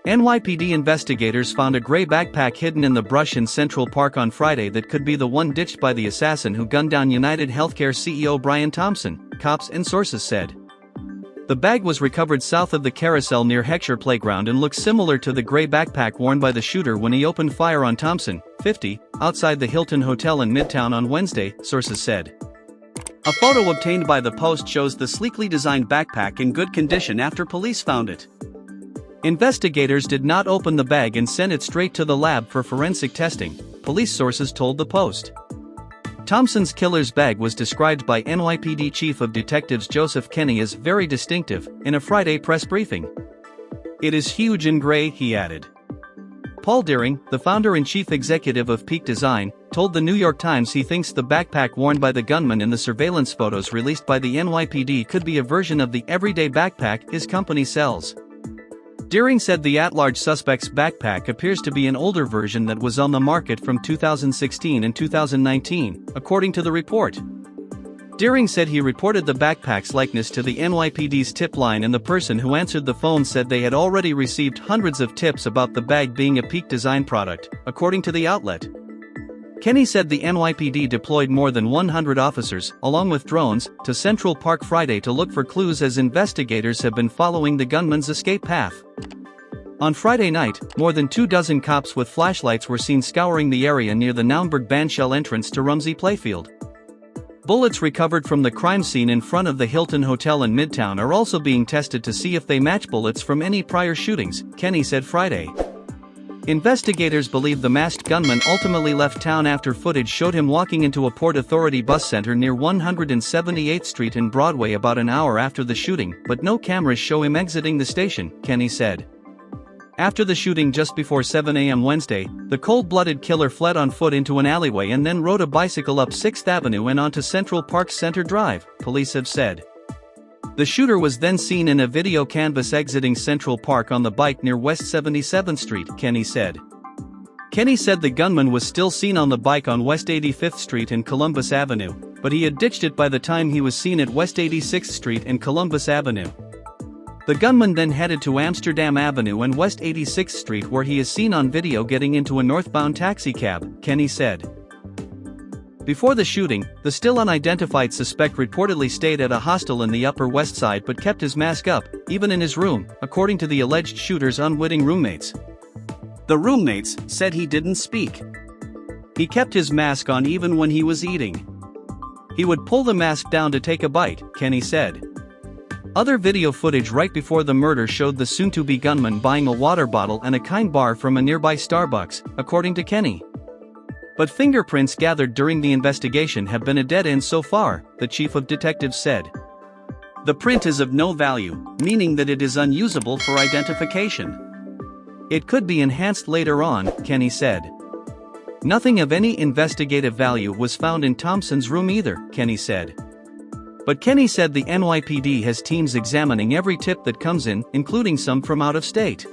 NYPD investigators found a gray backpack hidden in the brush in Central Park on Friday that could be the one ditched by the assassin who gunned down UnitedHealthcare CEO Brian Thompson, cops and sources said. The bag was recovered south of the carousel near Heckscher playground and looks similar to the gray backpack worn by the shooter when he opened fire on Thompson, 50, outside the Hilton hotel in Midtown on Wednesday, sources said. A photo obtained by the Post shows the sleekly designed backpack in good condition after police found it. Investigators did not open the bag and sent it straight to the lab for forensic testing, police sources told the Post. Thompson's killer's bag was described by NYPD Chief of Detectives Joseph Kenny as very distinctive in a Friday press briefing. "It is huge and gray," he added. Paul Deering, the founder and chief executive of Peak Design, told the New York Times he thinks the backpack worn by the gunman in the surveillance photos released by the NYPD could be a version of the everyday backpack his company sells. Deering said the at-large suspect's backpack appears to be an older version that was on the market from 2016 and 2019, according to the report. Deering said he reported the backpack's likeness to the NYPD's tip line, and the person who answered the phone said they had already received hundreds of tips about the bag being a Peak Design product, according to the outlet. Kenny said the NYPD deployed more than 100 officers, along with drones, to Central Park Friday to look for clues as investigators have been following the gunman's escape path. On Friday night, more than 24 cops with flashlights were seen scouring the area near the Naumburg Bandshell entrance to Rumsey Playfield. Bullets recovered from the crime scene in front of the Hilton Hotel in Midtown are also being tested to see if they match bullets from any prior shootings, Kenny said Friday. Investigators believe the masked gunman ultimately left town after footage showed him walking into a Port Authority bus center near 178th Street and Broadway about an hour after the shooting, but no cameras show him exiting the station, Kenny said. After the shooting just before 7 a.m. Wednesday, the cold-blooded killer fled on foot into an alleyway and then rode a bicycle up 6th Avenue and onto Central Park's Center Drive, police have said. The shooter was then seen in a video canvas exiting Central Park on the bike near West 77th Street, Kenny said. Kenny said the gunman was still seen on the bike on West 85th Street and Columbus Avenue, but he had ditched it by the time he was seen at West 86th Street and Columbus Avenue. The gunman then headed to Amsterdam Avenue and West 86th Street, where he is seen on video getting into a northbound taxicab, Kenny said. Before the shooting, the still unidentified suspect reportedly stayed at a hostel in the Upper West Side but kept his mask up, even in his room, according to the alleged shooter's unwitting roommates. The roommates said he didn't speak. He kept his mask on even when he was eating. He would pull the mask down to take a bite, Kenny said. Other video footage right before the murder showed the soon-to-be gunman buying a water bottle and a kind bar from a nearby Starbucks, according to Kenny. But fingerprints gathered during the investigation have been a dead end so far, the chief of detectives said. The print is of no value, meaning that it is unusable for identification. It could be enhanced later on, Kenny said. Nothing of any investigative value was found in Thompson's room either, Kenny said. But Kenny said the NYPD has teams examining every tip that comes in, including some from out of state.